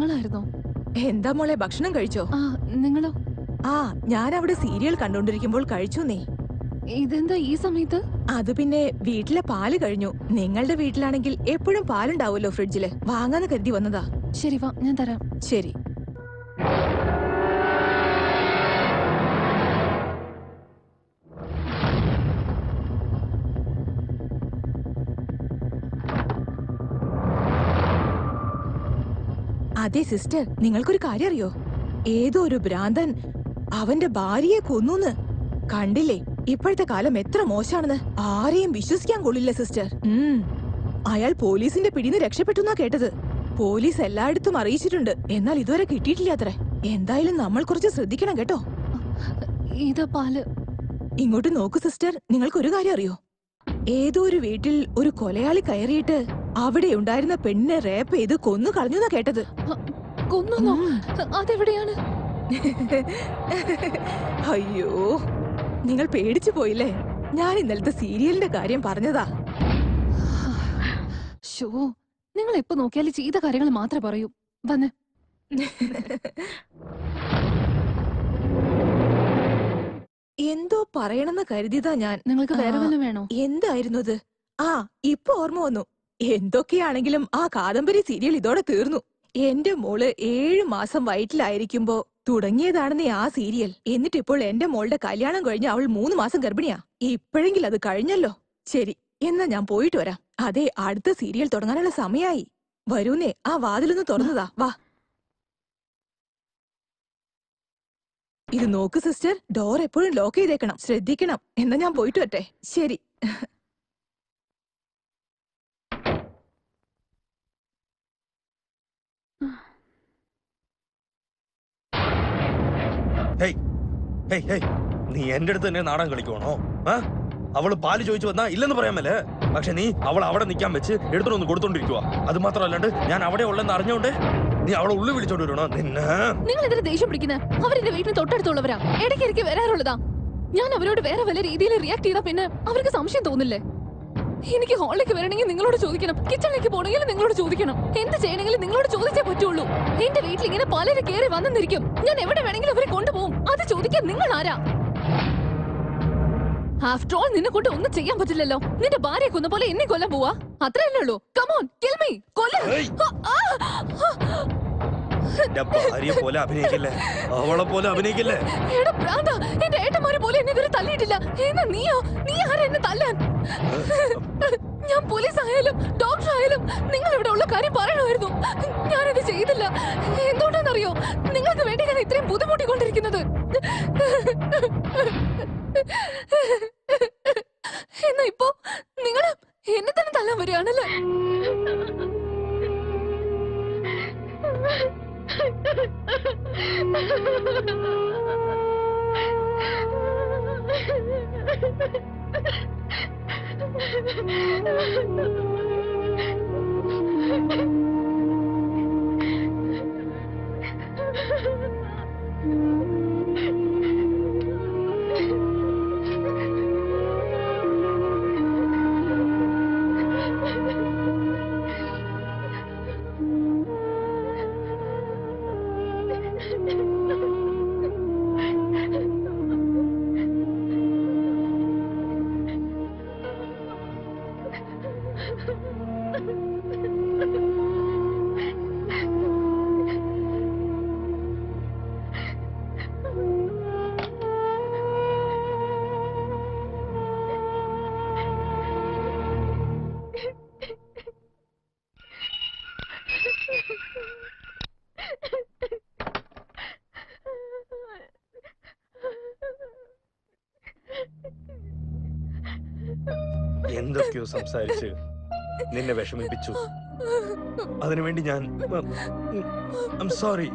നിങ്ങളായിരുന്നോ? എന്താ മോളെ, ഭക്ഷണം കഴിച്ചോ? നിങ്ങളോ? ഞാൻ അവിടെ സീരിയൽ കണ്ടോണ്ടിരിക്കുമ്പോൾ കഴിച്ചു. നീ ഇതെന്താ ഈ സമയത്ത്? അത് പിന്നെ വീട്ടിലെ പാല് കഴിഞ്ഞു. നിങ്ങളുടെ വീട്ടിലാണെങ്കിൽ എപ്പോഴും പാലുണ്ടാവുമല്ലോ ഫ്രിഡ്ജില്. വാങ്ങാന്ന് കരുതി വന്നതാ. ശരി വാ, ഞാൻ തരാം. ശരി. അതെ സിസ്റ്റർ, നിങ്ങൾക്കൊരു കാര്യം അറിയോ? ഏതോ ഒരു ഭ്രാന്തൻ അവന്റെ ഭാര്യയെ കൊന്നൂന്ന്. കണ്ടില്ലേ ഇപ്പോഴത്തെ കാലം എത്ര മോശാണെന്ന്? ആരെയും വിശ്വസിക്കാൻ കൊള്ളില്ല സിസ്റ്റർ. അയാൾ പോലീസിന്റെ പിടിന്ന് രക്ഷപ്പെട്ടു കേട്ടത്. പോലീസ് എല്ലായിടത്തും അറിയിച്ചിട്ടുണ്ട്, എന്നാൽ ഇതുവരെ കിട്ടിയിട്ടില്ലാത്രേ. എന്തായാലും നമ്മൾ കുറച്ച് ശ്രദ്ധിക്കണം കേട്ടോ. ഇതാ പാല്. ഇങ്ങോട്ട് നോക്കൂ സിസ്റ്റർ, നിങ്ങൾക്കൊരു കാര്യം അറിയോ? ഏതോ ഒരു വീട്ടിൽ ഒരു കൊലയാളി കയറിയിട്ട് അവിടെ ഉണ്ടായിരുന്ന പെണ്ണിനെ റേപ്പ് ചെയ്ത് കൊന്നു കളഞ്ഞുന്നാ കേട്ടത്. കൊന്നോ? അതെവിടെയാണ്? അയ്യോ, നിങ്ങൾ പേടിച്ചു പോയില്ലേ? ഞാൻ ഇന്നലത്തെ സീരിയലിന്റെ കാര്യം പറഞ്ഞതാ. ഷോ, നിങ്ങൾ എപ്പോ നോക്കിയാലും ചെയ്ത കാര്യങ്ങൾ മാത്രമേ പറയൂ. വന്ന് എന്തോ പറയണമെന്ന് കരുതിയതാ ഞാൻ. നിങ്ങൾക്ക് വേറെ വല്ലതും വേണോ? എന്തായിരുന്നു അത്? ഇപ്പൊ ഓർമ്മ വന്നു. എന്തൊക്കെയാണെങ്കിലും ആ കാദംബരി സീരിയൽ ഇതോടെ തീർന്നു. എന്റെ മോള് 7 മാസം വയറ്റിലായിരിക്കുമ്പോ തുടങ്ങിയതാണെന്നേ ആ സീരിയൽ. എന്നിട്ടിപ്പോൾ എന്റെ മോളുടെ കല്യാണം കഴിഞ്ഞ് അവൾ 3 മാസം ഗർഭിണിയാ. ഇപ്പോഴെങ്കിലും അത് കഴിഞ്ഞല്ലോ. ശരി, എന്നാ ഞാൻ പോയിട്ട് വരാം. അതെ, അടുത്ത സീരിയൽ തുടങ്ങാനുള്ള സമയായി. വരൂന്നേ, ആ വാതിലൊന്ന് തുറന്നതാ. വാ. ഇത് നോക്ക് സിസ്റ്റർ, ഡോർ എപ്പോഴും ലോക്ക് ചെയ്തേക്കണം. ശ്രദ്ധിക്കണം. എന്നാ ഞാൻ പോയിട്ട് വരട്ടെ. ശരി. നീ എന്റെ അടുത്ത് തന്നെ നാടകം കളിക്കുവാണോ? അവള് പാല് ചോദിച്ചു വന്നാ ഇല്ലെന്ന് പറയാമല്ലേ? പക്ഷെ നീ അവൾ അവിടെ നിൽക്കാൻ വെച്ച് എടുത്തോണ്ട് കൊടുത്തോണ്ടിരിക്കുക. അത് മാത്രമല്ലാണ്ട് ഞാൻ അവിടെ ഉള്ളെന്ന് അറിഞ്ഞോണ്ട് നീ അവളെ ഉള്ളു വിളിച്ചോണ്ട് വരണോ? നിങ്ങൾ എന്തിനാ ദേഷ്യം പിടിക്കുന്നത്? അവരെന്റെ വീട്ടിന് തൊട്ടടുത്തുള്ളവരാ, ഇടയ്ക്കിടയ്ക്ക് വരാറുള്ളതാ. ഞാൻ അവരോട് വേറെ വല്ല രീതിയിൽ റിയാക്ട് ചെയ്താ പിന്നെ അവർക്ക് സംശയം തോന്നില്ലേ? എനിക്ക് ഹാളിലേക്ക് വരണമെങ്കിൽ നിങ്ങളോട് ചോദിക്കണം, കിച്ചണിലേക്ക് പോകണമെങ്കിൽ നിങ്ങളോട് ചോദിക്കണം, എന്ത് ചെയ്യണമെങ്കിലും നിങ്ങളോട് ചോദിച്ചേ പറ്റുള്ളൂ. എന്റെ വീട്ടിൽ ഇങ്ങനെ പലരും കയറി വന്നിരിക്കും. ഞാൻ എവിടെ വേണമെങ്കിലും അവരെ കൊണ്ടുപോകും. അത് ചോദിക്കാൻ നിങ്ങൾ ആരാ? ആഫ്റ്റർ ഓൾ നിന്നെ കൊണ്ട് ഒന്നും ചെയ്യാൻ പറ്റില്ലല്ലോ. നിന്റെ ഭാര്യയെ കൊന്ന പോലെ എന്നെ കൊല്ലാൻ പോവാ? അത്രയല്ലേ ഉള്ളൂ. കം ഓൺ, കിൽ മീ, കൊല്ല. ഭാര്യയെ പോലെ അഭിനയിക്കില്ലേ, അവളെ പോലെ അഭിനയിക്കില്ലേ? എടാ പ്രാന്ത, എന്റെ ഏട്ടന്മാരെ പോലെ എന്നെ ഇതുവരെ തല്ലിയിട്ടില്ല. എന്നാ നീയോ? നീ ആരാ എന്നെ തല്ലാൻ? ഞാൻ പോലീസ് ആയാലും ഡോക്ടർ ആയാലും നിങ്ങൾ ഇവിടെ ഉള്ള കാര്യം പറയണമായിരുന്നു. ഞാനത് ചെയ്തില്ല. എന്തുകൊണ്ടാണെന്നറിയോ? നിങ്ങൾക്ക് വേണ്ടി ഞാൻ ഇത്രയും ബുദ്ധിമുട്ടിക്കൊണ്ടിരിക്കുന്നത്. എന്നാ ഇപ്പോ നിങ്ങൾ എന്നെ തന്നെ തല്ലാൻ വരികയാണല്ലേ? എന്തൊക്കെയോ സംസാരിച്ച് നിന്നെ വിഷമിപ്പിച്ചു. അതിനുവേണ്ടി ഞാൻ സോറി.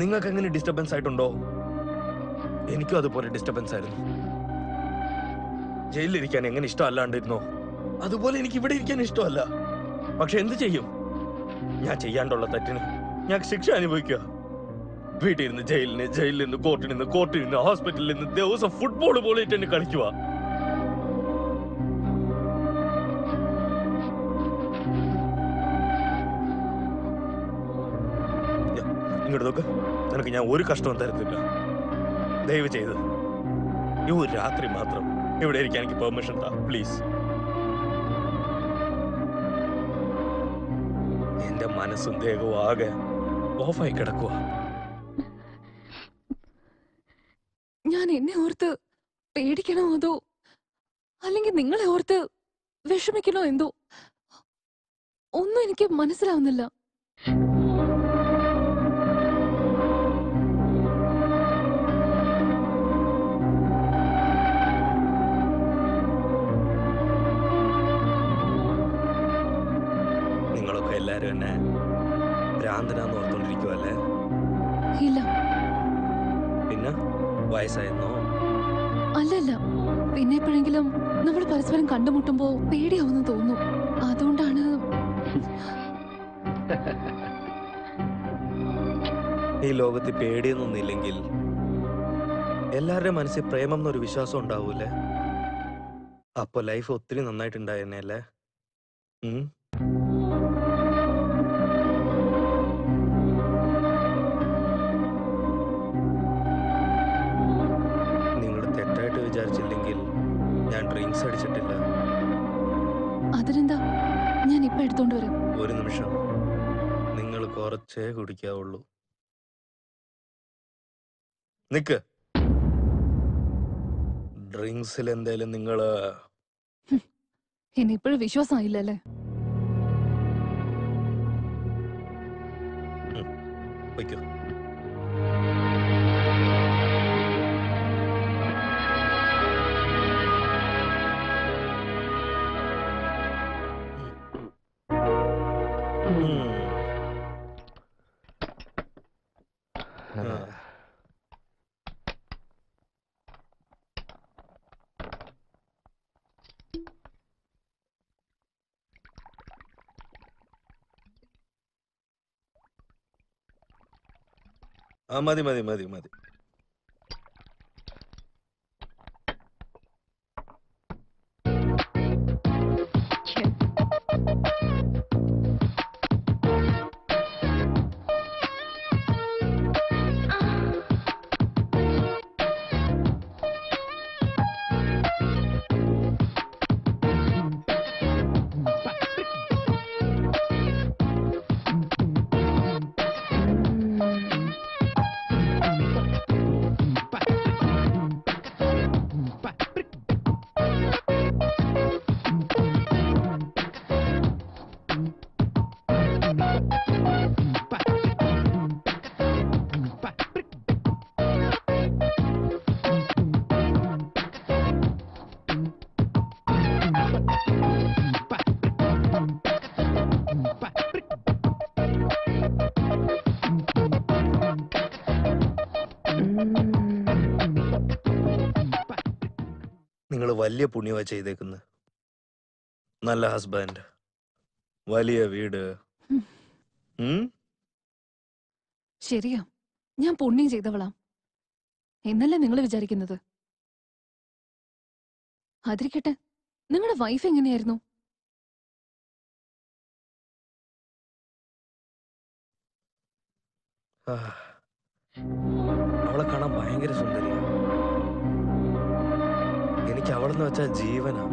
നിങ്ങൾക്ക് എങ്ങനെ ഡിസ്റ്റർബൻസ് ആയിട്ടുണ്ടോ? എനിക്കും അതുപോലെ ഡിസ്റ്റർബൻസ് ആയിരുന്നു. ജയിലിലിരിക്കാൻ എങ്ങനെ ഇഷ്ടമല്ലാണ്ടിരുന്നോ അതുപോലെ എനിക്ക് ഇവിടെ ഇരിക്കാൻ ഇഷ്ടമല്ല. പക്ഷെ എന്ത് ചെയ്യും? ഞാൻ ചെയ്യാണ്ടുള്ള തെറ്റിന് ഞാൻ ശിക്ഷ അനുഭവിക്കുക. വീട്ടിൽ നിന്ന് ജയിലിന്, ജയിലിൽ നിന്ന് കോർട്ടിൽ നിന്ന്, കോർട്ടിൽ നിന്ന് ഹോസ്പിറ്റലിൽ നിന്ന് ദിവസം ഫുട്ബോൾ പോയിട്ട് എന്നെ കളിക്കുക. ഇങ്ങോട്ട് നോക്ക്, നിനക്ക് ഞാൻ ഒരു കഷ്ടവും തരത്തില്ല. ദയവ് ചെയ്ത് ഈ ഒരു രാത്രി മാത്രം ഇവിടെ ഇരിക്കാൻ എനിക്ക് പെർമിഷൻ താ പ്ലീസ്. എന്റെ മനസ്സും ദേഹവും ആകെ ഓഫായി കിടക്കുക. ഞാൻ എന്നെ ഓർത്ത് പേടിക്കണോ അതോ അല്ലെങ്കിൽ നിങ്ങളെ ഓർത്ത് വിഷമിക്കണോ എന്തോ ഒന്നും എനിക്ക് മനസ്സിലാവുന്നില്ല. നിങ്ങളൊക്കെ എല്ലാരും എന്നെ ഭ്രാന്തനാന്ന് ഓർത്തോണ്ടിരിക്കുവല്ലേ? ഇല്ല, പിന്നെ വയസ്സായെന്നോ? അല്ലല്ല. പിന്നെ എപ്പോഴെങ്കിലും നമ്മൾ പരസ്പരം കണ്ടുമുട്ടുമ്പോ പേടിയാവുന്നു തോന്നുന്നു. അതുകൊണ്ടാണ്. ഈ ലോകത്ത് പേടിയൊന്നുമില്ലെങ്കിൽ എല്ലാവരുടെ മനസ്സിൽ പ്രേമം എന്നൊരു വിശ്വാസം ഉണ്ടാവൂലേ? അപ്പൊ ലൈഫ് ഒത്തിരി നന്നായിട്ടുണ്ടായെന്നെ അല്ലേ? നിങ്ങൾ തെറ്റായിട്ട് വിചാരിച്ചില്ലെങ്കിൽ ഞാൻ ഡ്രിങ്ക്സ് അടിച്ചിട്ടില്ല. അതിനെന്താ, ഞാൻ ഇപ്പൊ എടുത്തോണ്ട് വരാം. ഒരു നിമിഷം, നിങ്ങൾ കുറച്ചേ കുടിക്കാവുള്ളൂ. നിക്ക്. ഡ്രിങ്ക്സിൽ എന്തേലും നിങ്ങള് എന്നെ ഇപ്പോഴും വിശ്വാസമായില്ലല്ലേ? വയ്ക്കോ. മതി മതി മതി മതി. നിങ്ങൾ വലിയ പുണ്യവാ ചെയ്തേക്കുന്നത്. നല്ല ഹസ്ബൻഡ്, വലിയ വീട്. ശരിയാ, ഞാൻ പുണ്യം ചെയ്തവളാം എന്നല്ലേ നിങ്ങൾ വിചാരിക്കുന്നത്? അതിരിക്കട്ടെ, നിങ്ങളുടെ വൈഫ് എങ്ങനെയായിരുന്നു? അവളെ കാണാൻ ഭയങ്കര സുന്ദരിയാ. എനിക്ക് അവളെന്ന് വെച്ചാൽ ജീവനാ.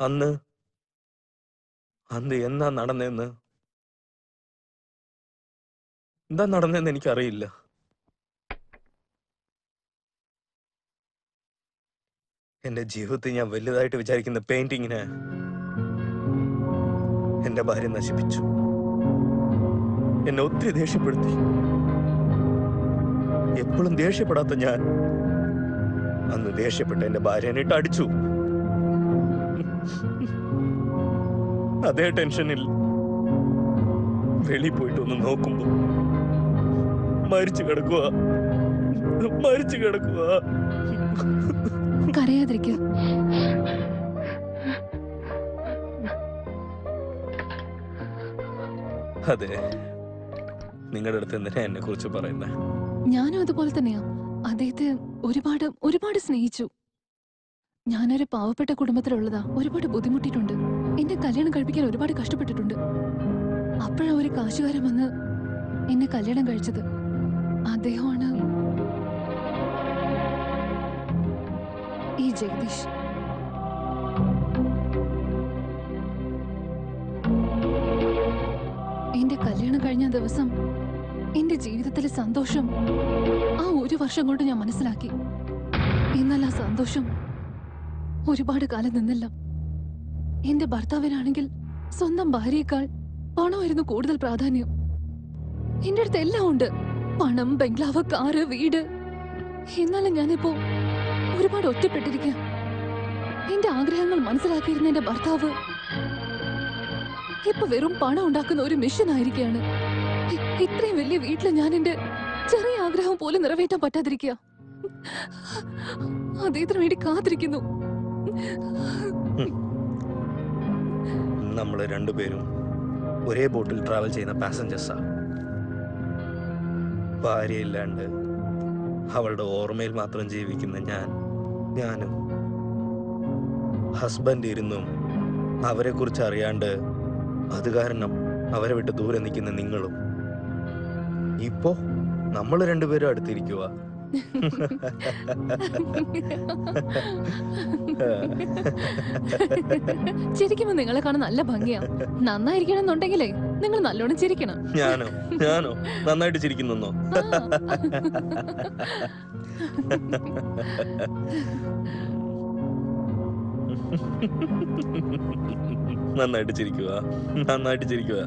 അന്ന് അന്ന് എന്താ നടന്നെന്ന് എനിക്കറിയില്ല. എന്റെ ജീവിതത്തിൽ ഞാൻ വലുതായിട്ട് വിചാരിക്കുന്ന പെയിന്റിങ്ങിന് എന്റെ ഭാര്യ നശിപ്പിച്ചു. എന്നെ ഒത്തിരി ദേഷ്യപ്പെടുത്തി. എപ്പോഴും ദേഷ്യപ്പെടാത്ത ഞാൻ അന്ന് ദേഷ്യപ്പെട്ട് എന്റെ ഭാര്യനെ ഇട്ട് അടിച്ചു. അതേ ടെൻഷനിൽ വെളിയിൽ പോയിട്ട് ഒന്ന് നോക്കുമ്പോ മരിച്ചു കിടക്കുക. കരയാതിരിക്കുക. അതെ, നിങ്ങളുടെ അടുത്ത് എന്തിനാ എന്നെ കുറിച്ച് പറയുന്നത്? ഞാനും അതുപോലെ തന്നെയാ. അദ്ദേഹത്തെ ഒരുപാട് ഒരുപാട് സ്നേഹിച്ചു. ഞാനൊരു പാവപ്പെട്ട കുടുംബത്തിലുള്ളതാ. ഒരുപാട് ബുദ്ധിമുട്ടിയിട്ടുണ്ട്. എന്നെ കല്യാണം കഴിപ്പിക്കാൻ ഒരുപാട് കഷ്ടപ്പെട്ടിട്ടുണ്ട്. അപ്പോഴാ ഒരു കാശുകാരൻ വന്ന് എന്നെ കല്യാണം കഴിച്ചത്. അദ്ദേഹമാണ് ഈ ജഗദീഷ്. എന്റെ കല്യാണം കഴിഞ്ഞ ദിവസം എന്റെ ജീവിതത്തിലെ സന്തോഷം ആ ഒരു വർഷം കൊണ്ട് ഞാൻ മനസ്സിലാക്കി. എന്നാൽ ആ സന്തോഷം ഒരുപാട് കാലം നിന്നില്ല. എന്റെ ഭർത്താവിനാണെങ്കിൽ സ്വന്തം ഭാര്യയേക്കാൾ പണമായിരുന്നു കൂടുതൽ പ്രാധാന്യം. എന്റെ അടുത്ത് എല്ലാം ഉണ്ട്: പണം, ബംഗ്ലാവ്, കാറ്, വീട്. എന്നാലും ഞാനിപ്പോ ഒരുപാട് ഒറ്റപ്പെട്ടിരിക്കുക. എന്റെ ആഗ്രഹങ്ങൾ മനസ്സിലാക്കിയിരുന്ന എന്റെ ഭർത്താവ് ഇപ്പൊ വെറും പണം ഉണ്ടാക്കുന്ന ഒരു മിഷൻ ആയിരിക്കുകയാണ്. ഇത്രയും വലിയ വീട്ടില് ഞാൻ എന്റെ ചെറിയ ആഗ്രഹം പോലും നിറവേറ്റാൻ പറ്റാതിരിക്കുക. അദ്ദേഹത്തിന് വേണ്ടി കാത്തിരിക്കുന്നു. നമ്മള് രണ്ടുപേരും ഒരേ ബോട്ടിൽ ട്രാവൽ ചെയ്യുന്ന പാസഞ്ചേഴ്സാ. ഭാര്യയില്ലാണ്ട് അവളുടെ ഓർമ്മയിൽ മാത്രം ജീവിക്കുന്ന ഞാനും ഹസ്ബൻഡ് ഇരുന്നും അവരെ കുറിച്ച് അറിയാണ്ട് അത് കാരണം അവരെ വിട്ട് ദൂരെ നിൽക്കുന്ന നിങ്ങളും. ഇപ്പോ നമ്മൾ രണ്ടുപേരും അടുത്തിരിക്കുക. ചിരിക്കുമ്പോ നിങ്ങളെ കാണാൻ നല്ല ഭംഗിയാ. നന്നായിരിക്കണം എന്നുണ്ടെങ്കിലേ നിങ്ങൾ നല്ലോണം ചിരിക്കണം. ഞാനോ നന്നായിട്ട് ചിരിക്കുന്നോ? നന്നായിട്ട് ചിരിക്കുക.